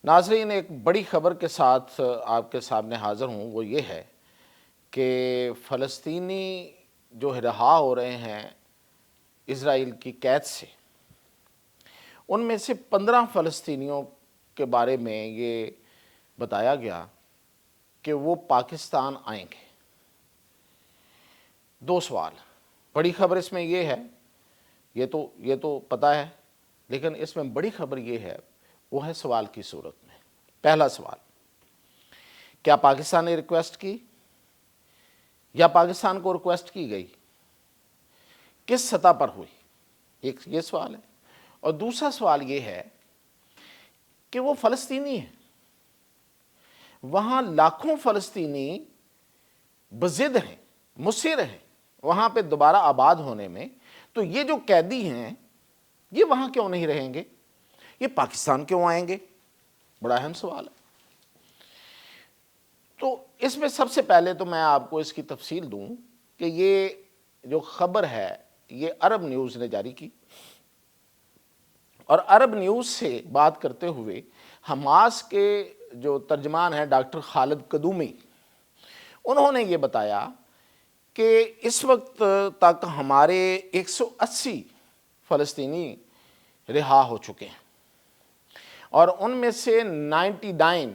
ناظرین، ایک بڑی خبر کے ساتھ آپ کے سامنے حاضر ہوں، وہ یہ ہے کہ فلسطینی جو رہا ہو رہے ہیں اسرائیل کی قید سے، ان میں سے 15 فلسطینیوں کے بارے میں یہ بتایا گیا کہ وہ پاکستان آئیں گے۔ دو سوال، بڑی خبر اس میں یہ ہے، یہ تو پتہ ہے، لیکن اس میں بڑی خبر یہ ہے، وہ ہے سوال کی صورت میں۔ پہلا سوال، کیا پاکستان نے ریکویسٹ کی یا پاکستان کو ریکویسٹ کی گئی؟ کس سطح پر ہوئی؟ ایک یہ سوال ہے۔ اور دوسرا سوال یہ ہے کہ وہ فلسطینی ہیں، وہاں لاکھوں فلسطینی بضد ہیں، مصر ہیں وہاں پہ دوبارہ آباد ہونے میں، تو یہ جو قیدی ہیں یہ وہاں کیوں نہیں رہیں گے؟ یہ پاکستان کیوں آئیں گے؟ بڑا اہم سوال ہے۔ تو اس میں سب سے پہلے تو میں آپ کو اس کی تفصیل دوں کہ یہ جو خبر ہے یہ عرب نیوز نے جاری کی، اور عرب نیوز سے بات کرتے ہوئے حماس کے جو ترجمان ہیں ڈاکٹر خالد قدومی، انہوں نے یہ بتایا کہ اس وقت تک ہمارے 180 فلسطینی رہا ہو چکے ہیں، اور ان میں سے 99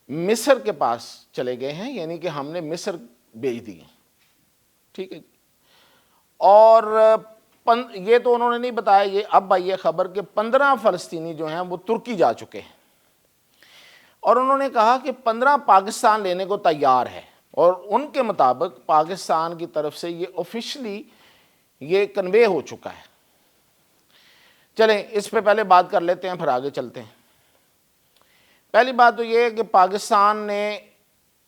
مصر کے پاس چلے گئے ہیں، یعنی کہ ہم نے مصر بھیج دیے۔ ٹھیک ہے جی۔ اور یہ تو انہوں نے نہیں بتایا، یہ اب آئی ہے خبر کہ 15 فلسطینی جو ہیں وہ ترکی جا چکے ہیں، اور انہوں نے کہا کہ 15 پاکستان لینے کو تیار ہے، اور ان کے مطابق پاکستان کی طرف سے یہ آفیشلی یہ کنوے ہو چکا ہے۔ چلیں اس پہ پہلے بات کر لیتے ہیں، پھر آگے چلتے ہیں۔ پہلی بات تو یہ ہے کہ پاکستان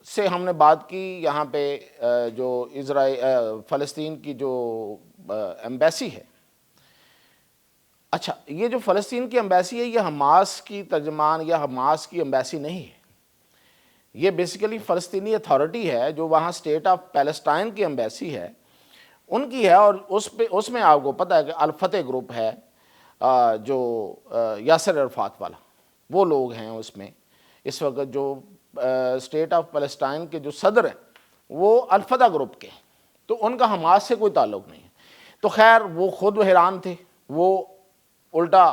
سے ہم نے بات کی، یہاں پہ جو فلسطین کی جو ایمبیسی ہے، اچھا یہ جو فلسطین کی ایمبیسی ہے یہ حماس کی ترجمان یا حماس کی ایمبیسی نہیں ہے، یہ بیسیکلی فلسطینی اتھارٹی ہے جو وہاں اسٹیٹ آف پیلسٹائن کی ایمبیسی ہے، ان کی ہے، اور اس میں آپ کو پتہ ہے کہ الفتح گروپ ہے جو یاسر عرفات والا، وہ لوگ ہیں اس میں۔ اس وقت جو اسٹیٹ آف پیلسٹائن کے جو صدر ہیں وہ الفتح گروپ کے ہیں، تو ان کا حماس سے کوئی تعلق نہیں ہے۔ تو خیر وہ خود حیران تھے، وہ الٹا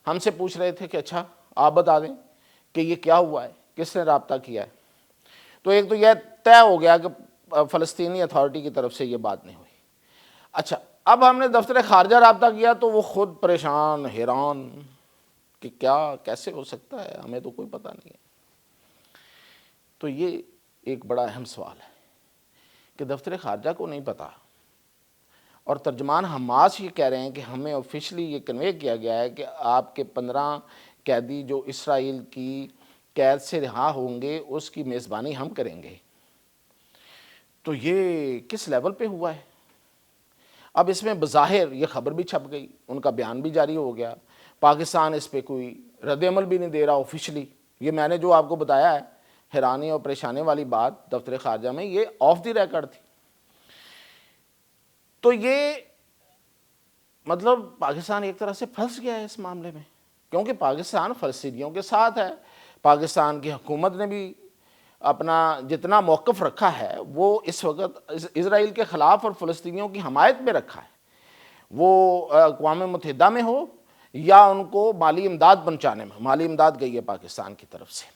ہم سے پوچھ رہے تھے کہ اچھا آپ بتا دیں کہ یہ کیا ہوا ہے، کس نے رابطہ کیا ہے۔ تو ایک تو یہ طے ہو گیا کہ فلسطینی اتھارٹی کی طرف سے یہ بات نہیں ہوئی۔ اچھا اب ہم نے دفتر خارجہ رابطہ کیا تو وہ خود پریشان حیران کہ کیا کیسے ہو سکتا ہے، ہمیں تو کوئی پتہ نہیں ہے۔ تو یہ ایک بڑا اہم سوال ہے کہ دفتر خارجہ کو نہیں پتہ، اور ترجمان حماس یہ کہہ رہے ہیں کہ ہمیں آفیشلی یہ کنوے کیا گیا ہے کہ آپ کے 15 قیدی جو اسرائیل کی قید سے رہا ہوں گے اس کی میزبانی ہم کریں گے۔ تو یہ کس لیول پہ ہوا ہے؟ اب اس میں بظاہر یہ خبر بھی چھپ گئی، ان کا بیان بھی جاری ہو گیا، پاکستان اس پہ کوئی رد عمل بھی نہیں دے رہا آفیشلی۔ یہ میں نے جو آپ کو بتایا ہے حیرانی اور پریشانی والی بات دفتر خارجہ میں، یہ آف دی ریکارڈ تھی۔ تو یہ مطلب پاکستان ایک طرح سے پھنس گیا ہے اس معاملے میں، کیونکہ پاکستان فلسطینیوں کے ساتھ ہے، پاکستان کی حکومت نے بھی اپنا جتنا موقف رکھا ہے وہ اس وقت اسرائیل کے خلاف اور فلسطینیوں کی حمایت میں رکھا ہے، وہ اقوام متحدہ میں ہو یا ان کو مالی امداد پہنچانے میں۔ مالی امداد گئی ہے پاکستان کی طرف سے،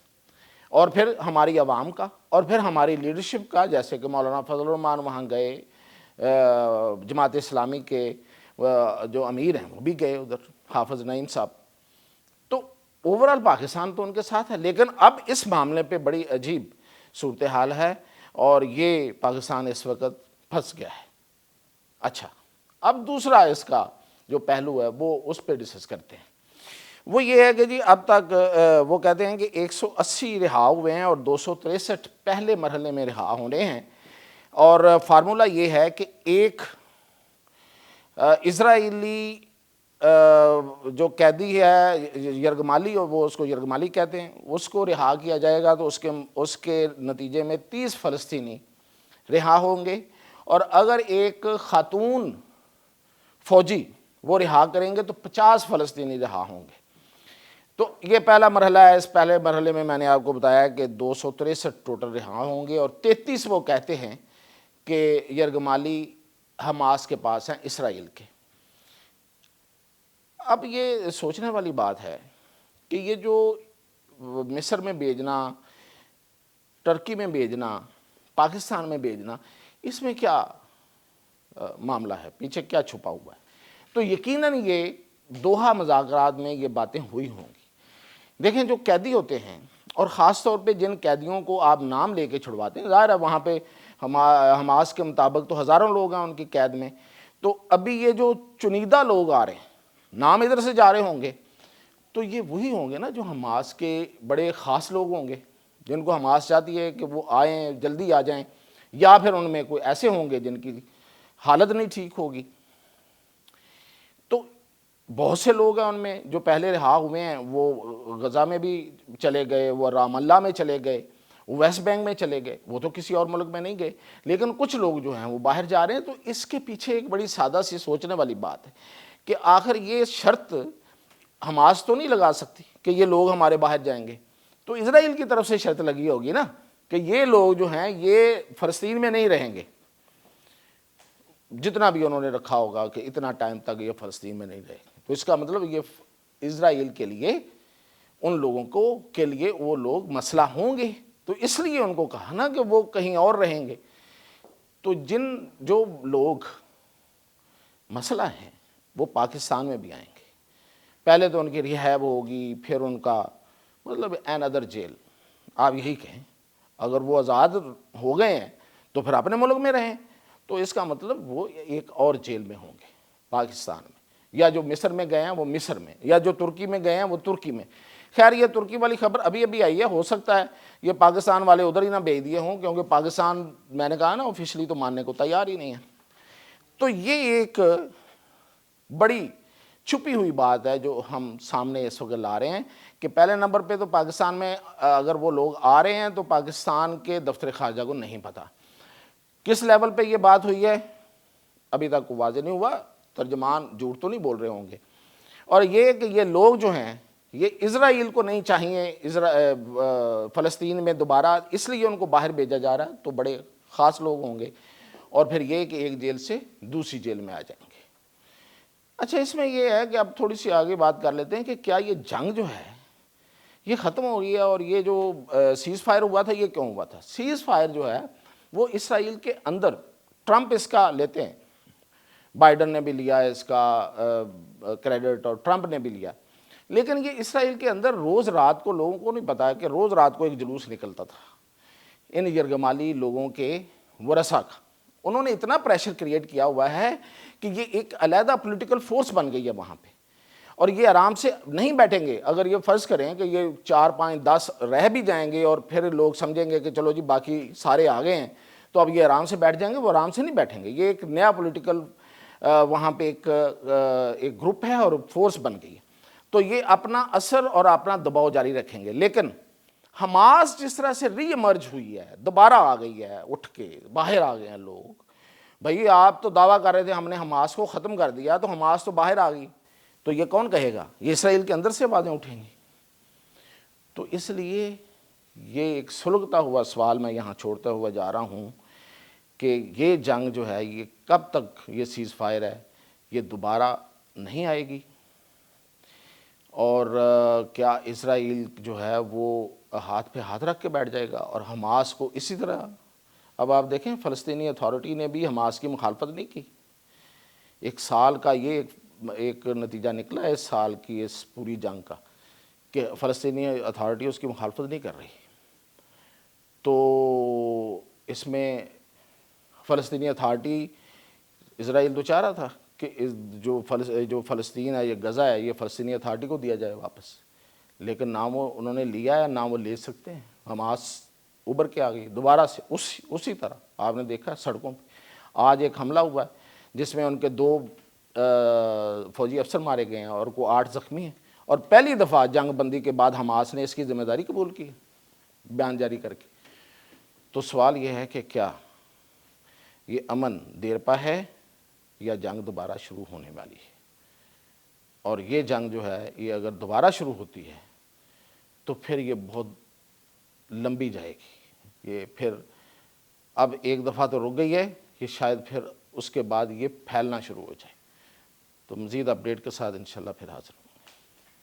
اور پھر ہماری عوام کا، اور پھر ہماری لیڈرشپ کا، جیسے کہ مولانا فضل الرحمان وہاں گئے، جماعت اسلامی کے جو امیر ہیں وہ بھی گئے ادھر، حافظ نعیم صاحب۔ تو اوورال پاکستان تو ان کے ساتھ ہے، لیکن اب اس معاملے پہ بڑی عجیب صورتحال ہے، اور یہ پاکستان اس وقت پھنس گیا ہے۔ اچھا اب دوسرا اس کا جو پہلو ہے وہ اس پہ ڈسکس کرتے ہیں، وہ یہ ہے کہ جی اب تک وہ کہتے ہیں کہ 180 رہا ہوئے ہیں اور 263 پہلے مرحلے میں رہا ہونے ہیں، اور فارمولہ یہ ہے کہ ایک اسرائیلی جو قیدی ہے یرغمالی، اور وہ اس کو یرغمالی کہتے ہیں، اس کو رہا کیا جائے گا تو اس کے نتیجے میں 30 فلسطینی رہا ہوں گے، اور اگر ایک خاتون فوجی وہ رہا کریں گے تو 50 فلسطینی رہا ہوں گے۔ تو یہ پہلا مرحلہ ہے. اس پہلے مرحلے میں نے آپ کو بتایا کہ 263 ٹوٹل رہا ہوں گے، اور 33 وہ کہتے ہیں کہ یرغمالی حماس کے پاس ہیں اسرائیل کے. اب یہ سوچنے والی بات ہے کہ یہ جو مصر میں بھیجنا، ترکی میں بھیجنا، پاکستان میں بھیجنا، اس میں کیا معاملہ ہے، پیچھے کیا چھپا ہوا ہے؟ تو یقیناً یہ دوحہ مذاکرات میں یہ باتیں ہوئی ہوں گی. دیکھیں جو قیدی ہوتے ہیں، اور خاص طور پہ جن قیدیوں کو آپ نام لے کے چھڑواتے ہیں، ظاہر ہے وہاں پہ حماس کے مطابق تو ہزاروں لوگ ہیں ان کی قید میں، تو ابھی یہ جو چنیدہ لوگ آ رہے ہیں، نام ادھر سے جا رہے ہوں گے، تو یہ وہی ہوں گے نا جو حماس کے بڑے خاص لوگ ہوں گے، جن کو حماس چاہتی ہے کہ وہ آئیں، جلدی آ جائیں، یا پھر ان میں کوئی ایسے ہوں گے جن کی حالت نہیں ٹھیک ہوگی. تو بہت سے لوگ ہیں ان میں جو پہلے رہا ہوئے ہیں، وہ غزہ میں بھی چلے گئے، وہ رام اللہ میں چلے گئے، ویسٹ بینک میں چلے گئے، وہ تو کسی اور ملک میں نہیں گئے، لیکن کچھ لوگ جو ہیں وہ باہر جا رہے ہیں. تو اس کے پیچھے ایک بڑی سادہ سی سوچنے والی بات ہے کہ آخر یہ شرط حماس تو نہیں لگا سکتی کہ یہ لوگ ہمارے باہر جائیں گے، تو اسرائیل کی طرف سے شرط لگی ہوگی نا کہ یہ لوگ جو ہیں یہ فلسطین میں نہیں رہیں گے، جتنا بھی انہوں نے رکھا ہوگا کہ اتنا ٹائم تک یہ فلسطین میں نہیں رہے. تو اس کا مطلب یہ اسرائیل کے لیے، ان لوگوں کو کے لیے وہ لوگ مسئلہ ہوں گے، تو اس لیے ان کو کہا نا کہ وہ کہیں اور رہیں گے. تو جو لوگ مسئلہ ہیں وہ پاکستان میں بھی آئیں گے. پہلے تو ان کی ریہاب ہوگی، پھر ان کا مطلب این ادر جیل، آپ یہی کہیں. اگر وہ آزاد ہو گئے ہیں تو پھر اپنے ملک میں رہیں، تو اس کا مطلب وہ ایک اور جیل میں ہوں گے پاکستان میں، یا جو مصر میں گئے ہیں وہ مصر میں، یا جو ترکی میں گئے ہیں وہ ترکی میں. خیر یہ ترکی والی خبر ابھی ابھی آئی ہے، ہو سکتا ہے یہ پاکستان والے ادھر ہی نہ بھیج دیے ہوں، کیونکہ پاکستان میں نے کہا نا آفیشلی تو ماننے کو تیار ہی نہیں ہے. تو یہ ایک بڑی چھپی ہوئی بات ہے جو ہم سامنے اس وقت لا رہے ہیں کہ پہلے نمبر پہ تو پاکستان میں اگر وہ لوگ آ رہے ہیں تو پاکستان کے دفتر خارجہ کو نہیں پتہ کس لیول پہ یہ بات ہوئی ہے، ابھی تک واضح نہیں ہوا. ترجمان جھوٹ تو نہیں بول رہے ہوں گے. اور یہ کہ یہ لوگ جو ہیں یہ اسرائیل کو نہیں چاہیے فلسطین میں دوبارہ، اس لیے ان کو باہر بھیجا جا رہا ہے، تو بڑے خاص لوگ ہوں گے. اور پھر یہ کہ ایک جیل سے دوسری جیل میں آ جائیں گے. اچھا اس میں یہ ہے کہ اب تھوڑی سی آگے بات کر لیتے ہیں کہ کیا یہ جنگ جو ہے یہ ختم ہو گئی ہے، اور یہ جو سیز فائر ہوا تھا یہ کیوں ہوا تھا؟ سیز فائر جو ہے وہ اسرائیل کے اندر، ٹرمپ اس کا لیتے ہیں، بائیڈن نے بھی لیا اس کا کریڈٹ، اور ٹرمپ نے بھی لیا، لیکن یہ اسرائیل کے اندر روز رات کو لوگوں کو نہیں پتا کہ روز رات کو ایک جلوس نکلتا تھا ان یرغمالی لوگوں کے ورثاء کا. انہوں نے اتنا پریشر کریٹ کیا ہوا ہے کہ یہ ایک علیحدہ پولیٹیکل فورس بن گئی ہے وہاں پہ، اور یہ آرام سے نہیں بیٹھیں گے. اگر یہ فرض کریں کہ یہ 4 5 10 رہ بھی جائیں گے اور پھر لوگ سمجھیں گے کہ چلو جی باقی سارے آ گئے ہیں تو اب یہ آرام سے بیٹھ جائیں گے، وہ آرام سے نہیں بیٹھیں گے. یہ ایک نیا پولیٹیکل وہاں پہ ایک گروپ ہے اور فورس بن گئی ہے، تو یہ اپنا اثر اور اپنا دباؤ جاری رکھیں گے. لیکن حماس جس طرح سے ری ایمرج ہوئی ہے، دوبارہ آ گئی ہے، اٹھ کے باہر آ گئے ہیں لوگ. بھئی آپ تو دعویٰ کر رہے تھے ہم نے حماس کو ختم کر دیا، تو حماس تو باہر آ گئی، تو یہ کون کہے گا؟ یہ اسرائیل کے اندر سے آوازیں اٹھیں گی. تو اس لیے یہ ایک سلگتا ہوا سوال میں یہاں چھوڑتا ہوا جا رہا ہوں کہ یہ جنگ جو ہے یہ کب تک، یہ سیز فائر ہے یہ دوبارہ نہیں آئے گی، اور کیا اسرائیل جو ہے وہ ہاتھ پہ ہاتھ رکھ کے بیٹھ جائے گا اور حماس کو اسی طرح. اب آپ دیکھیں فلسطینی اتھارٹی نے بھی حماس کی مخالفت نہیں کی. 1 سال کا یہ ایک نتیجہ نکلا ہے اس سال کی اس پوری جنگ کا کہ فلسطینی اتھارٹی اس کی مخالفت نہیں کر رہی. تو اس میں فلسطینی اتھارٹی، اسرائیل تو چاہ رہا تھا کہ جو فلسطین ہے، یہ غزہ ہے، یہ فلسطینی اتھارٹی کو دیا جائے واپس، لیکن نہ وہ انہوں نے لیا ہے نہ وہ لے سکتے ہیں. حماس ابھر کے آ گئی دوبارہ سے اسی طرح. آپ نے دیکھا سڑکوں پہ آج ایک حملہ ہوا ہے جس میں ان کے 2 فوجی افسر مارے گئے ہیں اور کو 8 زخمی ہیں، اور پہلی دفعہ جنگ بندی کے بعد حماس نے اس کی ذمہ داری قبول کی بیان جاری کر کے. تو سوال یہ ہے کہ کیا یہ امن دیر پا ہے یا جنگ دوبارہ شروع ہونے والی ہے؟ اور یہ جنگ جو ہے یہ اگر دوبارہ شروع ہوتی ہے تو پھر یہ بہت لمبی جائے گی. یہ پھر اب ایک دفعہ تو رک گئی ہے، کہ شاید پھر اس کے بعد یہ پھیلنا شروع ہو جائے. تو مزید اپڈیٹ کے ساتھ انشاءاللہ پھر حاضر ہوں.